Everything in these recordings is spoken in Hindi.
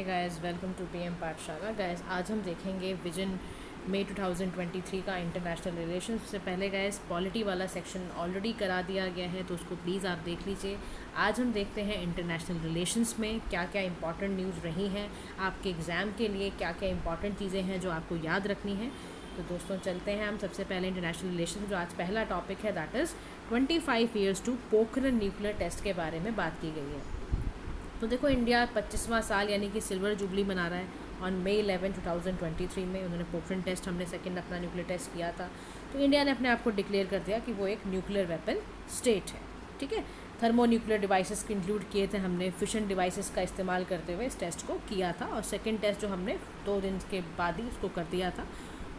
गाइस, वेलकम टू पीएम पाठशाला। गाइस, आज हम देखेंगे विजन मई 2023 का इंटरनेशनल रिलेशन। से पहले गाइस, पॉलिटी वाला सेक्शन ऑलरेडी करा दिया गया है, तो उसको प्लीज़ आप देख लीजिए। आज हम देखते हैं इंटरनेशनल रिलेशंस में क्या क्या इंपॉर्टेंट न्यूज़ रही हैं, आपके एग्ज़ाम के लिए क्या क्या इंपॉर्टेंट चीज़ें हैं जो आपको याद रखनी है। तो दोस्तों, चलते हैं हम सबसे पहले इंटरनेशनल रिलेशन। जो आज पहला टॉपिक है, that is 25 years to Pokhran nuclear test के बारे में बात की गई है। तो देखो, इंडिया 25वां साल यानी कि सिल्वर जुबली मना रहा है। ऑन मई 11 2023 में उन्होंने पोखरण टेस्ट, हमने सेकंड अपना न्यूक्लियर टेस्ट किया था। तो इंडिया ने अपने आप को डिक्लेयर कर दिया कि वो एक न्यूक्लियर वेपन स्टेट है। ठीक है, थर्मो न्यूक्लियर डिवाइसेस को इंक्लूड किए थे हमने, फिशन डिवाइसेस का इस्तेमाल करते हुए इस टेस्ट को किया था। और सेकेंड टेस्ट जो हमने 2 दिन के बाद ही उसको कर दिया था,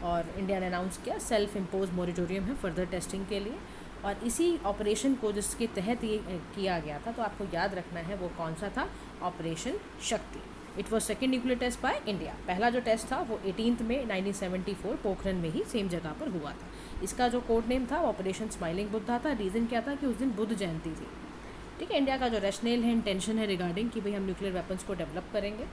और इंडिया ने अनाउंस किया सेल्फ इम्पोज मोरिटोरियम है फर्दर टेस्टिंग के लिए। और इसी ऑपरेशन को जिसके तहत ये किया गया था, तो आपको याद रखना है वो कौन सा था, operation Shakti. It was second nuclear test by India. पहला जो टेस्ट था वो 18 मई 1974 पोखरण में ही सेम जगह पर हुआ था। इसका जो कोड नेम था वो ऑपरेशन स्माइलिंग बुद्धा था। रीज़न क्या था कि उस दिन बुद्ध जयंती थी। ठीक है, इंडिया का जो रैशनल है, इंटेंशन है रिगार्डिंग कि भाई हम न्यूक्लियर वेपन्स को डेवलप करेंगे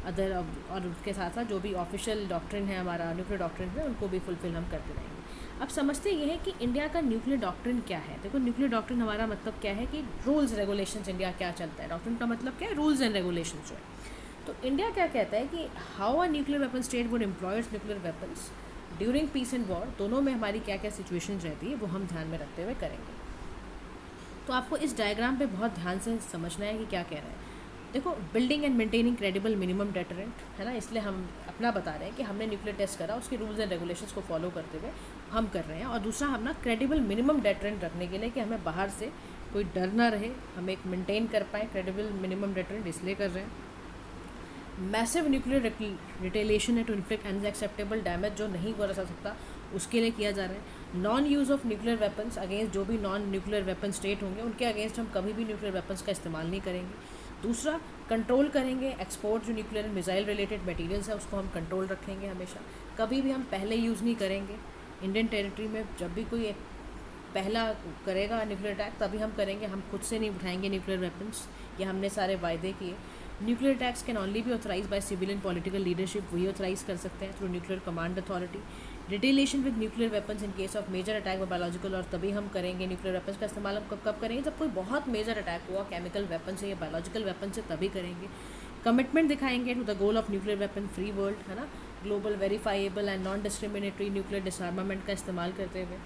अदर, और उसके साथ साथ जो भी ऑफिशियल डॉक्ट्रिन है हमारा न्यूक्लियर डॉक्ट्रिन है, उनको भी फुलफिल हम करते रहेंगे। अब समझते ये है कि इंडिया का न्यूक्लियर डॉक्ट्रिन क्या है। देखो, न्यूक्लियर डॉक्ट्रिन हमारा मतलब क्या है कि रूल्स रेगुलेशंस इंडिया क्या चलता है। डॉक्ट्रिन का मतलब क्या है, रूल्स एंड रेगुलेशंस जो है। तो इंडिया क्या कहता है कि how a nuclear weapon state would employ its nuclear weapons during peace and war, दोनों में हमारी क्या क्या सिचुएशन रहती है वो हम ध्यान में रखते हुए करेंगे। तो आपको इस डायग्राम पे बहुत ध्यान से समझना है कि क्या कह रहे हैं। देखो, building and maintaining credible minimum deterrent है ना, इसलिए हम अपना बता रहे हैं कि हमने न्यूक्लियर टेस्ट करा, उसके रूल्स एंड रेगुलेशंस को फॉलो करते हुए हम कर रहे हैं। और दूसरा, हम ना क्रेडिबल मिनिमम डेटरेंट रखने के लिए कि हमें बाहर से कोई डर ना रहे, हम एक मेंटेन कर पाएँ क्रेडिबल मिनिमम डेटरेंट, इसलिए कर रहे हैं। मैसिव न्यूक्लियर रिटेलिएशन है टू इन्फ्लिक्ट अनएक्सेप्टेबल डैमेज, जो नहीं करा जा सकता उसके लिए किया जा रहा है। Non use of nuclear weapons against, जो भी नॉन न्यूक्लियर वेपन स्टेट होंगे उनके अगेंस्ट हम कभी भी न्यूक्लियर वेपन्स का इस्तेमाल नहीं करेंगे। दूसरा, कंट्रोल करेंगे एक्सपोर्ट, जो न्यूक्लियर मिसाइल रिलेटेड मटेरियल्स है उसको हम कंट्रोल रखेंगे हमेशा। कभी भी हम पहले यूज़ नहीं करेंगे। इंडियन टेरिटरी में जब भी कोई पहला करेगा न्यूक्लियर अटैक तभी हम करेंगे, हम खुद से नहीं उठाएंगे न्यूक्लियर वेपन्स, ये हमने सारे वायदे किए। Nuclear attacks can only be authorise by civil and political leadership, वही ऑथराइज कर सकते हैं through nuclear command authority. Retaliation with nuclear weapons in case of major attack biological, और तभी हम करेंगे न्यूक्लियर वेपन्स का इस्तेमाल हम कब कब करेंगे, जब कोई बहुत मेजर अटैक हुआ केमिकल वेपन से या बायोलॉजिकल वेपन से, तभी करेंगे। कमिटमेंट दिखाएंगे to the goal of nuclear weapon free world, है ना, global verifiable and non discriminatory nuclear disarmament का इस्तेमाल करते हुए।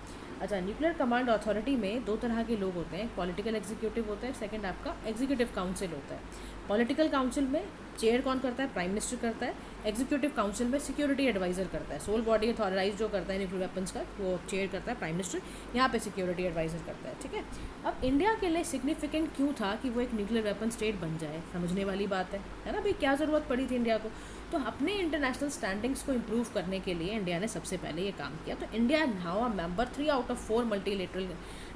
अच्छा, न्यूक्लियर कमांड अथॉरिटी में 2 तरह के लोग होते हैं, पॉलिटिकल एग्जीक्यूटिव होता है, सेकंड आपका एग्जीक्यूटिव काउंसिल होता है। पॉलिटिकल काउंसिल में चेयर कौन करता है, प्राइम मिनिस्टर करता है। एग्जीक्यूटिव काउंसिल में सिक्योरिटी एडवाइजर करता है, सोल बॉडी अथॉराइज जो करता है न्यूक्लियर वेपन्स का, वो चेयर करता है प्राइम मिनिस्टर, यहाँ पे सिक्योरिटी एडवाइजर करता है। ठीक है, अब इंडिया के लिए सिग्निफिकेंट क्यों था कि वो एक न्यूक्लियर वेपन स्टेट बन जाए, समझने वाली बात है ना भाई, क्या ज़रूरत पड़ी थी इंडिया को। तो अपने इंटरनेशनल स्टैंडिंग्स को इम्प्रूव करने के लिए इंडिया ने सबसे पहले ये काम किया। तो India now a member 3 out of 4 multilateral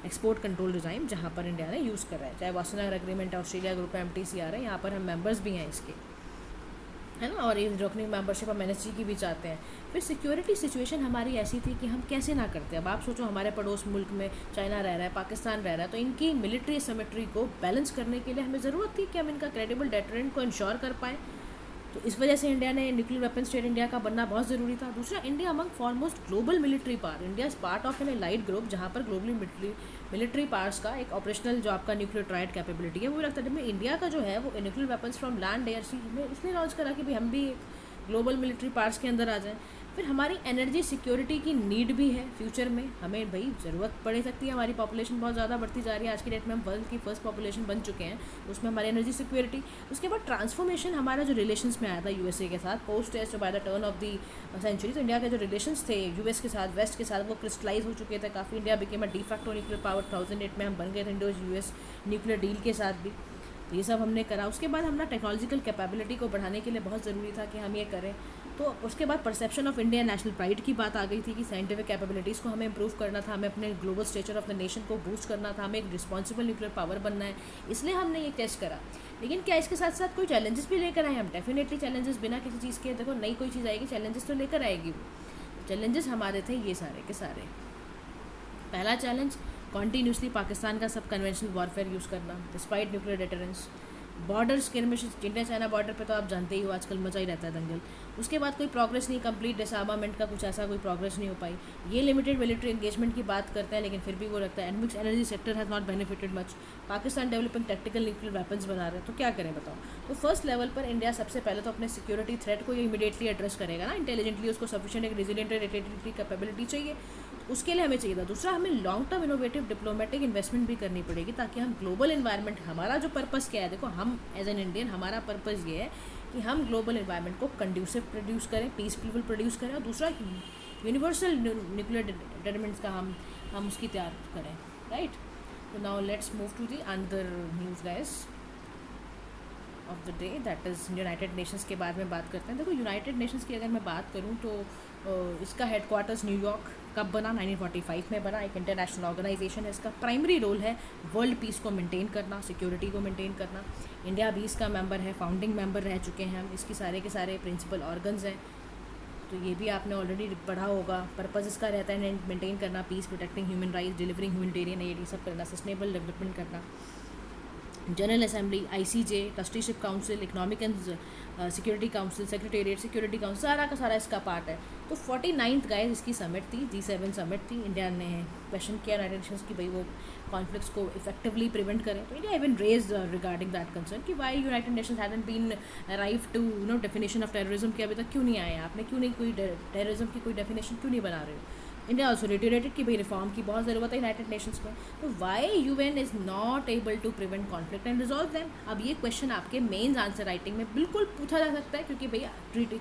export control regime, जहाँ पर इंडिया ने यूज़ कर रहा है, चाहे वासनागर एग्रीमेंट, ऑस्ट्रेलिया ग्रुप में MTCR है, यहाँ पर हम मेंबर्स भी हैं इसके, है ना। और ये रोकनिंग मेंबरशिप हम NSG की भी चाहते हैं। फिर सिक्योरिटी सिचुएशन हमारी ऐसी थी कि हम कैसे ना करते। अब आप सोचो, हमारे पड़ोस मुल्क में चाइना रह रहा है, पाकिस्तान रह रहा है, तो इनकी मिलिट्री एसिमेट्री को बैलेंस करने के लिए हमें ज़रूरत थी कि हम इनका क्रेडिबल डेटरेंट को इंश्योर कर पाएँ। तो इस वजह से इंडिया ने न्यूक्लियर वेपन स्टेट इंडिया का बनना बहुत ज़रूरी था। दूसरा, India among foremost global military power, India is part of an allied group, जहाँ पर ग्लोबली मिलिट्री पावर्स का एक ऑपरेशनल जो आपका न्यूक्लियर ट्राइड कैपेबिलिटी है वो रखता है। इंडिया का जो है वो nuclear weapons from land air sea में इसलिए लॉन्च करा कि भाई हम भी ग्लोबल मिलिट्री पावर्स के अंदर आ जाएं। फिर हमारी एनर्जी सिक्योरिटी की नीड भी है फ्यूचर में, हमें भाई ज़रूरत पड़ सकती है, हमारी पॉपुलेशन बहुत ज़्यादा बढ़ती जा रही है, आज की डेट में हम वर्ल्ड की फर्स्ट पॉपुलेशन बन चुके हैं, उसमें हमारी एनर्जी सिक्योरिटी। उसके बाद ट्रांसफॉर्मेशन हमारा जो रिलेशंस में आया था USA के साथ post test by the turn of the century, तो इंडिया के जो रिलेशंस थे US के साथ, वेस्ट के साथ, वो क्रिस्टलाइज हो चुके थे काफ़ी। India became a de facto nuclear power, 2008 में हम बन गए थे इंडो US न्यूक्लियर डील के साथ भी। तो ये सब हमने करा। उसके बाद हमने टेक्नोलॉजिकल कैपेबिलिटी को बढ़ाने के लिए बहुत ज़रूरी था कि हम ये करें। तो उसके बाद perception of India national pride की बात आ गई थी कि साइंटिफिक कैपेबिलिटीज़ को हमें इंप्रूव करना था, हमें अपने global stature of the nation को बूस्ट करना था, हमें एक रिस्पॉन्सिबल न्यूक्लियर पावर बनना है, इसलिए हमने ये टेस्ट करा। लेकिन क्या इसके साथ साथ कोई चैलेंजेस भी लेकर आए हम? डेफिनेटली चैलेंजेस, बिना किसी चीज़ के देखो नई कोई चीज़ आएगी, चैलेंजेस तो लेकर आएगी वो। चैलेंजेस हमारे थे ये सारे के सारे। पहला चैलेंज, कॉन्टीन्यूसली पाकिस्तान का सब कन्वेंशनल वॉरफेयर यूज़ करना despite nuclear deterrence. Border skirmish India China border पे तो आप जानते ही हो आजकल मजा ही रहता है दंगल। उसके बाद कोई प्रोग्रेस नहीं, कंप्लीट डिसआर्मामेंट का कुछ ऐसा कोई प्रोग्रेस नहीं हो पाई। ये लिमिटेड मिलिट्री एंगेजमेंट की बात करते हैं, लेकिन फिर भी वो रखता है। Enemy's energy sector has not benefited much. Pakistan developing tactical nuclear weapons बना रहे हैं, तो क्या करें बताओ। तो फर्स्ट लेवल पर इंडिया सबसे पहले तो अपने सिक्योरिटी थ्रेट को इमीडिएटली एड्रेस करेगा ना, इंटेलिजेंटली। उसको सफिशिएंट एक रेजिलिएंट रेटेटिविटी कैपेबिलिटी चाहिए, उसके लिए हमें चाहिए था। दूसरा, हमें long term innovative diplomatic investment भी करनी पड़ेगी, ताकि हम ग्लोबल इन्वायरमेंट, हमारा जो पर्पस क्या है, देखो हम एज एन इंडियन हमारा पर्पस ये है कि हम ग्लोबल इन्वायरमेंट को कंड्यूसिव प्रोड्यूस करें, पीसफुल प्रोड्यूस करें, और दूसरा यूनिवर्सल न्यूक्लियर डिटरमिनेंट्स का हम उसकी तैयार करें, राइट। तो now let's move to the another news guys of the day, that is United Nations के बारे में बात करते हैं। देखो यूनाइटेड नेशंस की अगर मैं बात करूँ तो इसका हेडक्वार्टर्स न्यूयॉर्क कब बना, 1945 में बना। एक इंटरनेशनल ऑर्गेनाइजेशन है। इसका प्राइमरी रोल है वर्ल्ड पीस को मेंटेन करना, सिक्योरिटी को मेंटेन करना। इंडिया भी इसका मेंबर है, फाउंडिंग मेंबर रह चुके हैं हम। इसकी सारे के सारे प्रिंसिपल ऑर्गन्स हैं, तो ये भी आपने ऑलरेडी पढ़ा होगा। पर्पस इसका रहता है मेंटेन करना peace, protecting human rights, delivering humanitarian aid, ये सब करना, सस्टेनेबल डेवलपमेंट करना। General Assembly, ICJ, Trusteeship Council, Economic and Security Council, Secretariat, Security Council, सारा का सारा इसका पार्ट है। तो 49th गाइस इसकी समिट थी, G7 समिट थी। इंडिया ने क्वेश्चन किया यूनाइटेड नेशंस की भाई वो कॉन्फ्लिक्ट्स को इफेक्टिवली प्रिवेंट करें। तो India even raise regarding that concern कि why United Nations hasn't been arrive to definition of terrorism के अभी तक क्यों नहीं आए, आपने क्यों नहीं कोई टेररिज्म की कोई डेफिनेशन क्यों नहीं बना रहे हो। इंडिया ऑल्सो रिटरेटेड कि भाई रिफॉर्म की बहुत ज़रूरत है यूनाइटेड नेशंस में। तो why UN is not able to prevent conflict and resolve them. अब ये क्वेश्चन आपके मेंस आंसर राइटिंग में बिल्कुल पूछा जा सकता है, क्योंकि भैया ट्रीटी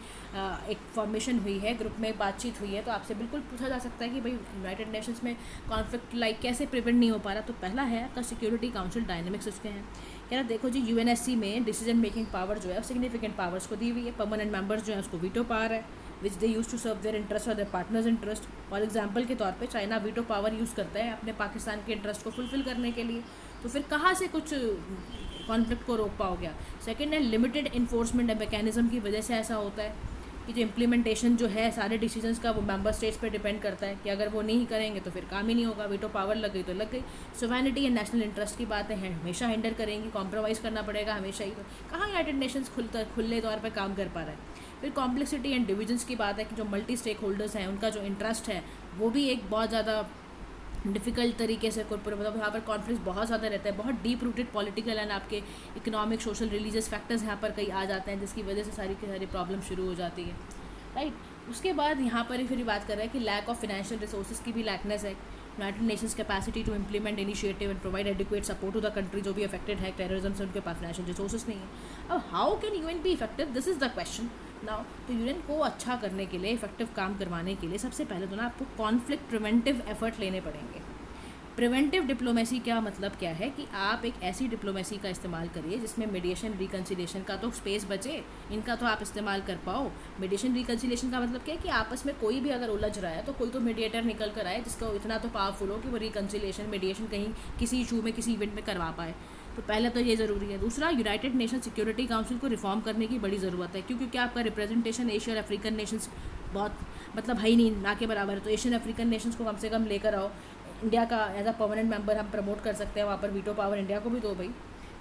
एक फॉर्मेशन हुई है, ग्रुप में बातचीत हुई है, तो आपसे बिल्कुल पूछा जा सकता है कि भाई यूनाइटेड नेशंस में कॉन्फ्लिक्ट कैसे प्रिवेंट नहीं हो पा रहा। तो पहला है आपका सिक्योरिटी काउंसिल डायनेमिक्स उसके हैं। कह रहा देखो जी, यूएनएससी में डिसीजन मेकिंग पावर जो है सिग्निफिकेंट पावर्स को दी हुई है। परमानेंट मेंबर्स जो है उसको वीटो पावर है, which they use to serve their interest और देयर पार्टनर्स इंटरेस्ट। और एग्जाम्पल के तौर पे चाइना वीटो पावर यूज़ करता है अपने पाकिस्तान के इंटरेस्ट को फुलफिल करने के लिए, तो फिर कहाँ से कुछ कॉन्फ्लिक्ट को रोक पाओगे। सेकेंड है लिमिटेड इन्फोर्समेंट मैकेनिज्म की वजह से ऐसा होता है कि जो इम्प्लीमेंटेशन जो है सारे डिसीजंस का वो मेंबर स्टेट्स पे डिपेंड करता है, कि अगर वो नहीं करेंगे तो फिर काम ही नहीं होगा। वीटो पावर लग गई तो लग गई। सोवरेनिटी एंड नेशनल इंटरेस्ट की बातें हैं, हमेशा हिंडर करेंगी, कॉम्प्रोमाइज़ करना पड़ेगा हमेशा ही। तो कहाँ यूनाइटेड नेशंस खुले तौर पर काम कर पा रहा है। फिर कॉम्प्लेक्सिटी एंड डिविजन्स की बात है कि जो मल्टी स्टेक होल्डर्स हैं उनका जो इंटरेस्ट है वो भी एक बहुत ज़्यादा डिफ़िकल्ट तरीके से मतलब यहाँ पर कॉन्फ्लिक्ट बहुत ज़्यादा रहता है, बहुत डीप रूटेड पॉलिटिकल एंड आपके इकोनॉमिक सोशल रिलीजियस फैक्टर्स यहाँ पर कई आ जाते हैं, जिसकी वजह से सारी की सारी प्रॉब्लम शुरू हो जाती है, राइट। उसके बाद यहाँ पर फिर बात कर रहे हैं कि लैक ऑफ फाइनेंशियल रिसोर्सेज की भी लैकनेस है। United Nations capacity to implement initiative and provide adequate support to the country जो भी अफेक्टेड है टेररिज्म से, उनके पास फाइनेंशियल रिसोर्सेज नहीं है। अब how can UN be effective, this is the question now. तो यूएन को अच्छा करने के लिए, इफेक्टिव काम करवाने के लिए सबसे पहले तो ना आपको कॉन्फ्लिक्ट प्रिवेंटिव एफर्ट लेने पड़ेंगे। प्रिवेंटिव डिप्लोमेसी क्या मतलब क्या है कि आप एक ऐसी डिप्लोमेसी का इस्तेमाल करिए जिसमें मीडिएशन रिकन्सिलिएशन का तो स्पेस बचे, इनका तो आप इस्तेमाल कर पाओ। मीडिएशन रिकन्सिलिएशन का मतलब क्या है कि आपस में कोई भी अगर उलझ रहा है तो कोई तो मीडिएटर निकल कर आए जिसका इतना तो पावरफुल हो कि वो रिकन्सिलिएशन मीडिएशन कहीं किसी इशू में किसी इवेंट में करवा पाए। तो पहले तो ये ज़रूरी है। दूसरा, यूनाइटेड नेशन सिक्योरिटी काउंसिल को रिफॉर्म करने की बड़ी ज़रूरत है, क्योंकि आपका रिप्रेजेंटेशन एशिया और अफ्रीकन नेशंस बहुत मतलब है ही नहीं, ना के बराबर है। तो एशियन अफ्रीकन नेशंस को कम से कम लेकर आओ। इंडिया का एज अ परमानेंट मेंबर हम प्रमोट कर सकते हैं, वहाँ पर वीटो पावर इंडिया को भी दो भाई।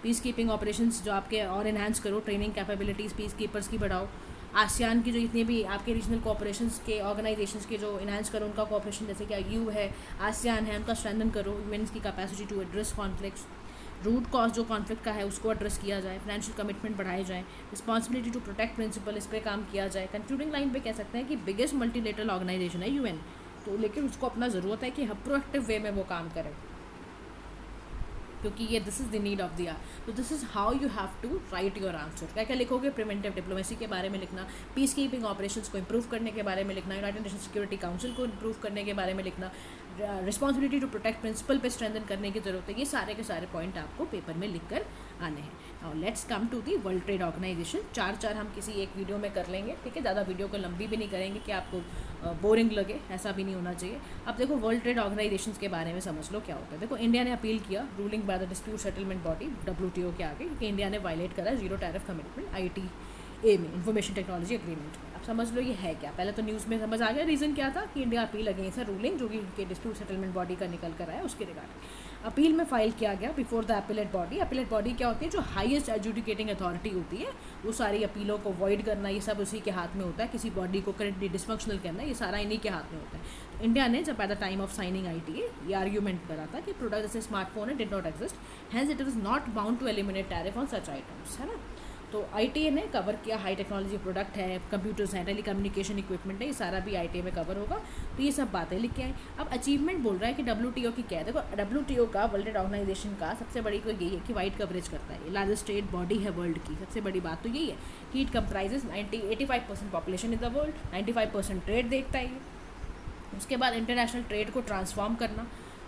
पीस कीपिंग ऑपरेशंस जो आपके और इन्हांस करो, ट्रेनिंग कैपेबिलिटीज़ पीस कीपर्स की बढ़ाओ। आसियान की जो जितने भी आपके रीजनल कोऑपरेशंस के ऑर्गेनाइजेशंस के जो इन्हांस करो उनका कोऑपरेशन, जैसे कि यू है, आसियान है, उनका स्ट्रेंथन करो। यूएन की capacity to address conflicts, root cause जो कॉन्फ्लिक्ट का है उसको एड्रेस किया जाए, फाइनेंशियल कमिटमेंट बढ़ाए जाए, रिस्पॉन्सिबिलिटी टू प्रोटेक्ट प्रिंसिपल इस पर काम किया जाए। कंक्लूडिंग लाइन पे कह सकते हैं कि बिगेस्ट मल्टीलेटरल ऑर्गेनाइजेशन है यूएन, तो लेकिन उसको अपना ज़रूरत है कि हम प्रोएक्टिव वे में वो काम करें, क्योंकि ये this is the need of the hour. तो this is how you have to write your answer. क्या क्या लिखोगे? प्रिवेंटिव डिप्लोमेसी के बारे में लिखना, पीस कीपिंग ऑपरेशंस को इंप्रूव करने के बारे में लिखना, यूनाइटेड नेशन सिक्योरिटी काउंसिल को इंप्रूव करने के बारे में लिखना, रिस्पॉन्सिबिलिटी टू प्रोटेक्ट प्रिंसिपल पे स्ट्रेंथन करने की जरूरत है। ये सारे के सारे पॉइंट आपको पेपर में लिख कर आने हैं। Now let's come to the World Trade Organization. चार हम किसी एक वीडियो में कर लेंगे, ठीक है। ज़्यादा वीडियो को लंबी भी नहीं करेंगे कि आपको बोरिंग लगे, ऐसा भी नहीं होना चाहिए। अब देखो वर्ल्ड ट्रेड ऑर्गेनाइजेशन के बारे में समझ लो क्या होता है। देखो इंडिया ने अपील किया ruling by the dispute settlement body WTO के आगे कि इंडिया ने वायलेट करा जीरो टैरिफ कमिटमेंट ITA में, इंफॉर्मेशन टेक्नोलॉजी एग्रीमेंट में। अब समझ लो ये है क्या। पहले तो न्यूज़ में समझ आ गया रीज़न क्या था कि इंडिया अपील अगेंस्ट रूलिंग जो कि डिस्प्यूट सेटलमेंट बॉडी का निकल कर आया उसके रिगार्डिंग। अपील में फाइल किया गया before the appellate body. Appellate body क्या होती है, जो हाईएस्ट एजुडिकेटिंग अथॉरिटी होती है, वो सारी अपीलों को वॉइड करना ये सब उसी के हाथ में होता है। किसी बॉडी को करेंटली डिसफंक्शनल करना ये सारा इन्हीं के हाथ में होता है। तो इंडिया ने जब at the time of signing ITA ये आर्ग्यूमेंट करा था कि प्रोडक्ट जैसे स्मार्टफोन है did not exist, hence it is not bound to eliminate tariff on such items, है ना। तो ITA ने कवर किया, हाई टेक्नोलॉजी प्रोडक्ट है, कंप्यूटर्स हैं, टेली कम्युनिकेशन इक्विपमेंट है, ये सारा भी ITA में कवर होगा। तो ये सब बातें लिख के आए। अब अचीवमेंट बोल रहा है कि WTO की क्या है। देखो WTO का, वर्ल्ड ट्रेड ऑर्गेनाइजेशन का सबसे बड़ी कोई यही है कि वाइड कवरेज करता है, ये लार्जेस्ट ट्रेड बॉडी है वर्ल्ड की। सबसे बड़ी बात तो यही है कि it comprises 85% population in the world, 95% trade देखता है ये। उसके बाद इंटरनेशनल ट्रेड को ट्रांसफॉर्म करना,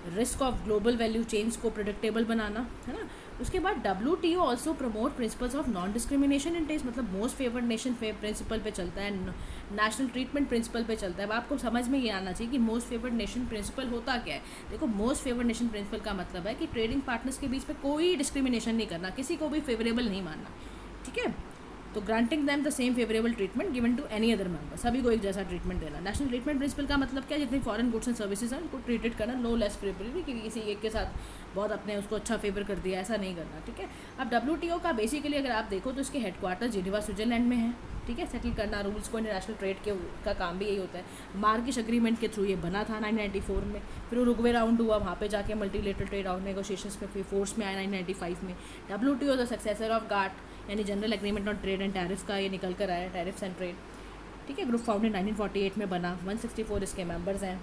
risk of global value chains को प्रोडिक्टेबल बनाना, है ना। उसके बाद WTO also promote principles of non discrimination in test, मतलब मोस्ट फेवर्ड नेशन प्रिंसिपल पे चलता है, नेशनल ट्रीटमेंट प्रिंसिपल पे चलता है। अब आपको समझ में ये आना चाहिए कि मोस्ट फेवर्ड नेशन प्रिंसिपल होता क्या है। देखो, मोस्ट फेवर्ड नेशन प्रिंसिपल का मतलब है कि ट्रेडिंग पार्टनर्स के बीच में कोई डिस्क्रिमिनेशन नहीं करना, किसी को भी फेवरेबल नहीं मानना, ठीक है। तो granting them the same favourable treatment given to any other member, सभी को एक जैसा ट्रीटमेंट देना। नेशनल ट्रीटमेंट प्रिंसिपल का मतलब क्या, जितनी फॉरेन गुड्स एंड सर्विसेज हैं उनको ट्रीटेड करना नो लेस फेवरेबली, कि किसी एक के साथ बहुत अपने उसको अच्छा फेवर कर दिया, ऐसा नहीं करना, ठीक है। अब WTO का बेसिकली अगर आप देखो तो इसके हेडक्वार्टर जिनेवा स्विट्जरलैंड में है, ठीक है। सेटल करना रूल्स को, इंटरनेशनल ट्रेड के का काम भी यही होता है। मार्किश एग्रीमेंट के थ्रू ये बना था 1994 में, फिर उरुग्वे राउंड हुआ, वहाँ पे जाके मल्टीलेटरल ट्रेड और नेगोशिएशंस में फिर फोर्स में आया 1995 में। WTO the successor of GATT यानी general agreement on trade and tariff का ये निकल कर आया, टैरिफ्स एंड ट्रेड, ठीक है। ग्रुप फाउंडेड 1948 में बना, 164 इसके मेंबर्स हैं,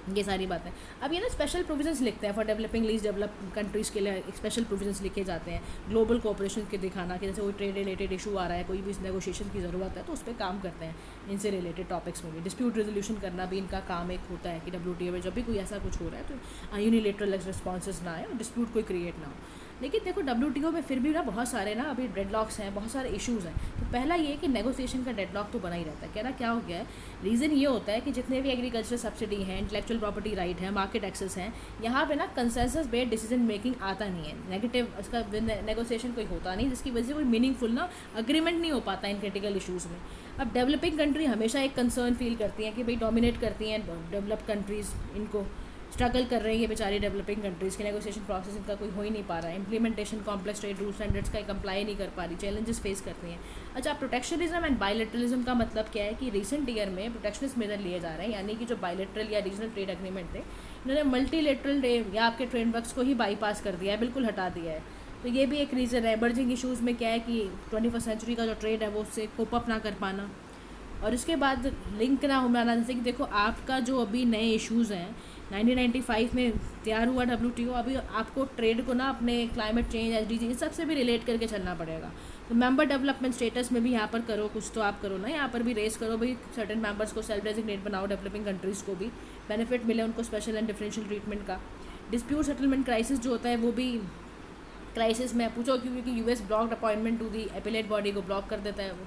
ये सारी बातें। अब ये ना स्पेशल प्रोविजंस लिखते हैं for developing least develop countries के लिए, स्पेशल प्रोविजंस लिखे जाते हैं ग्लोबल कोऑपरेशन के दिखाना कि जैसे कोई ट्रेड रिलेटेड इशू आ रहा है, कोई भी नेगोशिएशन की ज़रूरत है तो उस पर काम करते हैं। इनसे रिलेटेड टॉपिक्स में भी डिस्प्यूट रेजोल्यूशन करना भी इनका काम एक होता है कि WTO में जब भी कोई ऐसा कुछ हो रहा है तो यूनिलेटरल रिस्पॉन्सेज ना आए और डिस्प्यूट कोई क्रिएट ना हो। लेकिन देखो WTO में फिर भी ना बहुत सारे ना अभी डेडलॉक्स हैं, बहुत सारे इश्यूज़ हैं। तो पहला ये है कि नेगोशिएशन का डेडलॉक तो बना ही रहता है। कह रहा क्या हो गया है, रीज़न ये होता है कि जितने भी एग्रीकल्चर सब्सिडी हैं, इंटेलेक्चुअल प्रॉपर्टी राइट है, मार्केट एक्सेस हैं, यहाँ पे ना कंसेंसस बेस्ड डिसीजन मेकिंग आता नहीं है। नेगेटिव उसका नेगोशिएशन कोई होता नहीं, जिसकी वजह से कोई मीनिंगफुल ना अग्रीमेंट नहीं हो पाता इन क्रिटिकल इशूज़ में। अब डेवलपिंग कंट्री हमेशा एक कंसर्न फील करती हैं कि भाई डोमिनेट करती हैं डेवलप्ड कंट्रीज़, इनको स्ट्रगल कर रही है बेचारी डेवलपिंग कंट्रीज़ के, नेगोशिएशन प्रोसेस इनका कोई हो ही नहीं पा रहा है, implementation complex trade rule standards का कंप्लाई नहीं कर पा रही, चैलेंजेस फेस करती हैं। अच्छा, प्रोटेक्शनिज्म एंड बायलैटरलिज्म का मतलब क्या है कि रिसेंट ईयर में प्रोटेक्शनिस्ट मेजर लिए जा रहे हैं, यानी कि जो बायलैटरल या रीजनल ट्रेड एग्रीमेंट थे, इन्होंने मल्टीलेटरल या आपके फ्रेमवर्क्स को ही बाईपास कर दिया है, बिल्कुल हटा दिया है। तो ये भी एक रीज़न है। एमर्जिंग इशूज़ में क्या है कि 21st सेंचुरी का जो ट्रेड है वो उससे कोप अप ना कर पाना, और इसके बाद लिंक ना हो पाना। जैसे कि देखो, आपका जो अभी नए इश्यूज़ हैं 1995 में तैयार हुआ WTO, अभी आपको ट्रेड को ना अपने क्लाइमेट चेंज, SDG इन सब से भी रिलेट करके चलना पड़ेगा। तो मेंबर डेवलपमेंट स्टेटस में भी यहाँ पर करो कुछ, तो आप करो ना, यहाँ पर भी रेस करो भाई, सर्टेन मेंबर्स को सेल्फ डेजिग्नेट बनाओ, डेवलपिंग कंट्रीज़ को भी बेनिफिट मिले, उनको स्पेशल एंड डिफरेंशियल ट्रीटमेंट का। डिस्प्यूट सेटलमेंट क्राइसिस जो होता है वो भी क्राइसिस में पूछो, क्योंकि US blocked appointment to the appellate body को ब्लॉक कर देता है वो।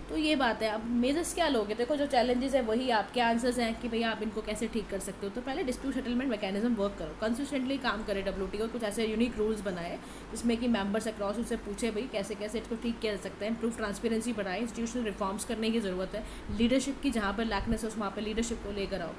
तो ये बात है। अब मेजर्स क्या लोगे, देखो जो चैलेंजेस है वही आपके आंसर्स हैं कि भैया आप इनको कैसे ठीक कर सकते हो। तो पहले डिस्प्यूट सेटलमेंट मैकेनिज्म वर्क करो, कंसिस्टेंटली काम करे WTO, कुछ ऐसे यूनिक रूल्स बनाए जिसमें कि मेंबर्स अक्रॉस उससे पूछे भाई कैसे कैसे इसको ठीक किया जा सकता है। इम्प्रूव ट्रांसपेरेंसी बढ़ाए, इंस्टीट्यूशनल रिफॉर्म्स करने की ज़रूरत है, लीडरशिप की जहाँ पर लैकनेस है वहाँ पर लीडरशिप को लेकर आओ।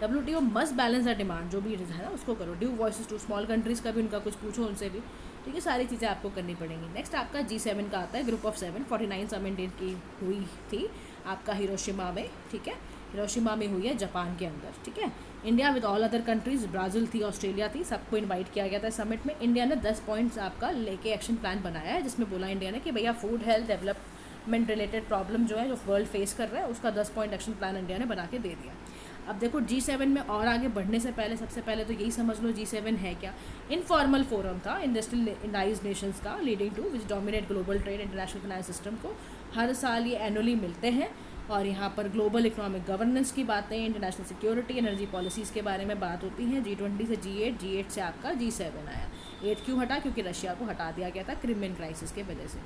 WTO must balance the demand, जो भी है ना उसको करो। Due voices to small countries का भी उनका कुछ पूछो उनसे भी, ठीक है। सारी चीज़ें आपको करनी पड़ेंगी। नेक्स्ट आपका G7 का आता है, ग्रुप ऑफ 7, 49 समिट की हुई थी आपका हिरोशिमा में, ठीक है। हिरोशिमा में हुई है जापान के अंदर, ठीक है। India with all other countries, Brazil थी, ऑस्ट्रेलिया थी, सबको इनवाइट किया गया था समिट में। इंडिया ने 10 पॉइंट्स आपका लेके एक्शन प्लान बनाया है, जिसमें बोला इंडिया ने कि भैया food health development related problem जो है जो वर्ल्ड फेस कर रहा है उसका 10 पॉइंट एक्शन प्लान इंडिया ने बना के दे दिया। अब देखो G7 में और आगे बढ़ने से पहले सबसे पहले तो यही समझ लो G7 है क्या, इनफॉर्मल फोरम था इंडस्ट्रियलाइज्ड नेशंस का, leading to which dominate global trade international finance system को। हर साल ये एनुअली मिलते हैं और यहाँ पर ग्लोबल इकोनॉमिक गवर्नेंस की बातें, इंटरनेशनल सिक्योरिटी, एनर्जी पॉलिसीज़ के बारे में बात होती हैं। G20 से G8, G8 से आपका G7 आया। 8 क्यों हटा, क्योंकि रशिया को हटा दिया गया था क्रिमियन क्राइसिस के वजह से।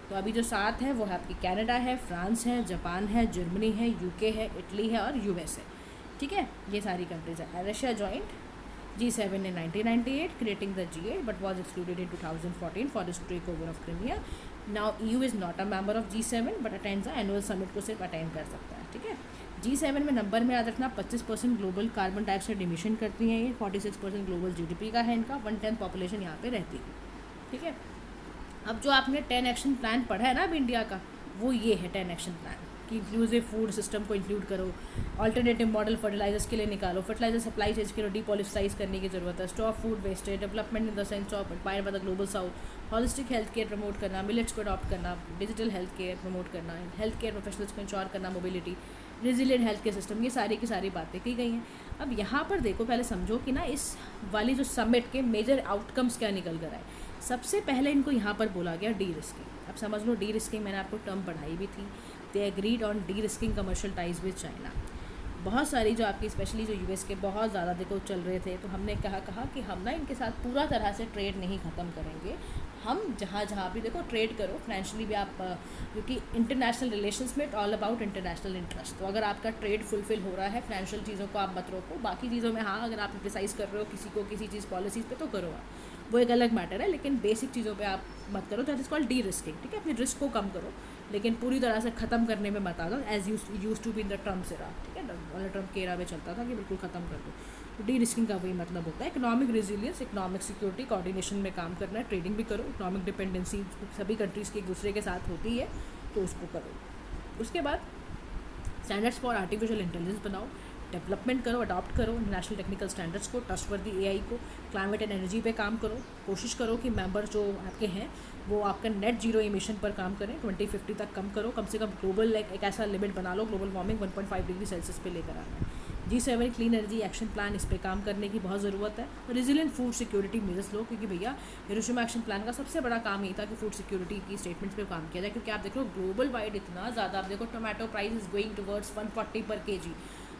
तो अभी जो 7 है वो है आपकी कनाडा है, फ्रांस है, जापान है, जर्मनी है, UK है, इटली है और US है, ठीक है। ये सारी कंट्रीज है। Russia joint G7 in 1998, creating the G8, but was excluded in 2014 for its takeover of Crimea. Now EU is not a member of G7 but attends the annual summit को सिर्फ अटेंड कर सकता है, ठीक है। G7 में नंबर में याद रखना 25% ग्लोबल कार्बन डाइऑक्साइड इमिशन करती हैं ये, 46% ग्लोबल GDP का है इनका, 1/10 पॉपुलेशन यहाँ पे रहती है, ठीक है। अब जो आपने 10 एक्शन प्लान पढ़ा है ना अब इंडिया का, वो ये है 10 एक्शन प्लान कि इंक्लूसिव फूड सिस्टम को इंक्लूड करो, अल्टरनेटिव मॉडल फर्टिलाइजर्स के लिए निकालो, फर्टिलाइजर सप्लाई चेंज करो, डीपॉलिसाइज करने की जरूरत है, stop food wastage, development in the sense of inspired by the global south, holistic health care promote करना, मिलेट्स को अडॉप्ट करना, डिजिटल हेल्थ केयर प्रमोट करना, हेल्थ केयर प्रोफेशनल्स को इंश्योर करना, mobility, resilient health care system, ये सारी की सारी बातें की गई हैं। अब यहाँ पर देखो, पहले समझो कि ना इस वाली जो समिट के मेजर आउटकम्स क्या निकल कर आए। सबसे पहले इनको यहाँ पर बोला गया डी रिस्किंग। अब समझ लो डी रिस्किंग, मैंने आपको टर्म पढ़ाई भी थी। They agreed on D risking commercial ties with China. बहुत सारी जो आपकी स्पेशली जो यूएस के बहुत ज़्यादा देखो चल रहे थे, तो हमने कहा कि हम ना इनके साथ पूरा तरह से ट्रेड नहीं ख़त्म करेंगे। हम जहाँ जहाँ भी देखो ट्रेड करो, फाइनेंशियली भी आप, क्योंकि इंटरनेशनल रिलेशंस में ऑल अबाउट इंटरनेशनल इंटरेस्ट। तो अगर आपका ट्रेड फुलफिल हो रहा है, फाइनेंशियल चीज़ों को आप मत रोको, बाकी चीज़ों में हाँ अगर आप क्रिटिसाइज़ कर रहे हो किसी को किसी चीज़ पॉलिसीज़ पे तो करो आप, वो एक अलग मैटर है, लेकिन बेसिक चीज़ों पे आप मत करो। That is called D risking, ठीक है। अपने रिस्क को कम करो, लेकिन पूरी तरह से ख़त्म करने में मत आ दो, as used to be in the Trump era, ठीक है। डोनाल्ड ट्रम्प के एरा में चलता था कि बिल्कुल ख़त्म कर दो। तो डी रिस्किंग का वही मतलब होता है। Economic resilience, economic security, coordination में काम करना है, ट्रेडिंग भी करो, इकोनॉमिक डिपेंडेंसी सभी कंट्रीज़ की एक दूसरे के साथ होती है, तो उसको करो। उसके बाद स्टैंडर्ड्स फॉर आर्टिफिशियल इंटेलिजेंस बनाओ, डेवलपमेंट करो, अडॉप्ट करो नेशनल टेक्निकल स्टैंडर्ड्स को, ट्रस्टवर्दी एआई को, क्लाइमेट एंड एनर्जी पे काम करो। कोशिश करो कि मेंबर जो आपके हैं वो आपका नेट जीरो इमिशन पर काम करें, 2050 तक कम करो, कम से कम ग्लोबल एक ऐसा लिमिट बना लो, ग्लोबल वार्मिंग 1.5 डिग्री सेल्सियस पे लेकर आना है। G7 clean energy action plan, इस पे काम करने की बहुत ज़रूरत है। रेजिलिएंट फूड सिक्योरिटी मेजर्स लो, क्योंकि भैया हिरोशिमा एक्शन प्लान का सबसे बड़ा काम यही था कि फूड सिक्योरिटी की स्टेटमेंट्स पे काम किया जाए, क्योंकि आप देखो ग्लोबल वाइड इतना ज़्यादा, आप देखो tomato price is going towards 140 पर kg,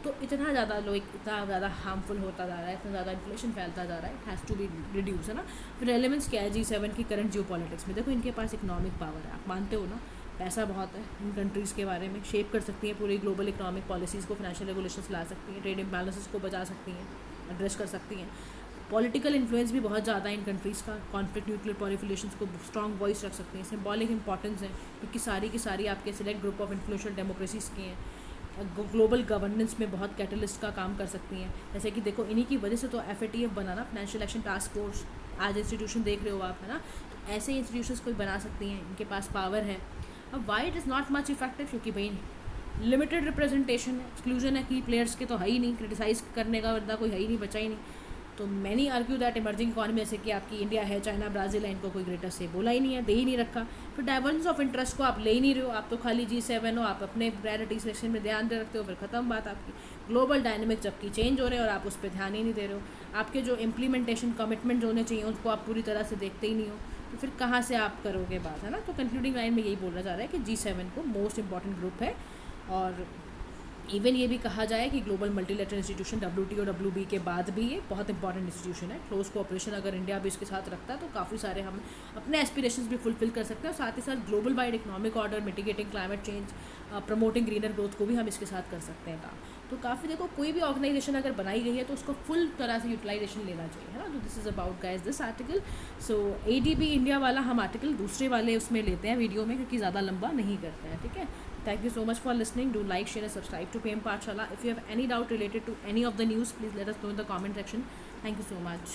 तो इतना ज़्यादा लोग इतना ज़्यादा हार्मफुल होता जा रहा है, इतना ज़्यादा इन्फ्लेशन फैलता जा रहा है, it has to be reduce, है ना। फिर रेलेवेंस क्या है G7 की करंट जियो पॉलिटिक्स में, देखो इनके पास इकोनॉमिक पावर है, आप मानते हो ना, पैसा बहुत है इन कंट्रीज़ के बारे में, शेप कर सकती हैं पूरी ग्लोबल इकोनॉमिक पॉलिसीज़ को, फाइनेंशियल रेगुलेशंस ला सकती हैं, ट्रेड इम्बैलेंसेस को बचा सकती हैं, एड्रेस कर सकती हैं। पॉलिटिकल इन्फ्लुएंस भी बहुत ज़्यादा है इन कंट्रीज़ का, कॉन्फ्लिक्ट न्यूक्लियर प्रोलिफरेशंस को स्ट्रॉन्ग वॉइस रख सकती हैं, सिंबॉलिक इंपॉर्टेंस है, क्योंकि सारी की सारी आपके select group of influential democracies की हैं, ग्लोबल गवर्नेंस में बहुत कैटलिस्ट का काम कर सकती हैं। जैसे कि देखो इन्हीं की वजह से तो FATF बना ना, फाइनेंशियल एक्शन टास्क फोर्स, आज इंस्टीट्यूशन देख रहे हो आप, है ना। तो ऐसे इंस्टीट्यूशंस कोई बना सकती हैं, इनके पास पावर है। अब why it is not much effective, क्योंकि भाई लिमिटेड रिप्रेजेंटेशन है, एक्सक्लूजन है, की प्लेयर्स के तो है ही नहीं, क्रिटिसाइज़ करने का बंदा कोई है ही नहीं, बचा ही नहीं। तो many argue that emerging economy जैसे कि आपकी इंडिया है, चाइना, ब्राज़ील है, इनको कोई ग्रेटर से बोला ही नहीं है, दे ही नहीं रखा। फिर डाइवर्जेंस ऑफ इंटरेस्ट को आप ले ही नहीं रहे हो, आप तो खाली G7 हो, आप अपने प्रायोरिटी सिलेक्शन में ध्यान दे रखते हो, फिर ख़त्म बात आपकी। ग्लोबल डायनेमिक जबकि चेंज हो रहे हैं और आप उस पर ध्यान ही नहीं दे रहे हो। आपके जो इम्प्लीमेंटेशन कमिटमेंट होने चाहिए उनको आप पूरी तरह से देखते ही नहीं हो, तो फिर कहाँ से आप करोगे बात, है ना। तो कंक्लूडिंग लाइन में यही बोला जा रहा है कि G7 को मोस्ट इंपॉर्टेंट ग्रुप है, और इवन ये भी कहा जाए कि global multilateral institution WTO WB के बाद भी ये बहुत इंपॉर्टेंट इंस्टीट्यूशन है। क्लोज कोऑपरेशन अगर इंडिया भी इसके साथ रखता है तो काफ़ी सारे हम अपने एस्पिरेशंस भी फुलफिल कर सकते हैं, और साथ ही साथ global wide economic order, mitigating climate change, promoting greener growth को भी हम इसके साथ कर सकते हैं काम। तो काफ़ी देखो कोई भी ऑर्गेनाइजेशन अगर बनाई गई है तो उसको फुल तरह से यूटिलाइजेशन लेना चाहिए, है ना। तो this is about guys this article. So ADB India वाला हम आर्टिकल दूसरे वाले उसमें लेते हैं वीडियो में, क्योंकि ज़्यादा लंबा नहीं करते हैं, ठीक है। Thank you so much for listening. Do like, share and subscribe to PM Pathshala. If you have any doubt related to any of the news, please let us know in the comment section. Thank you so much.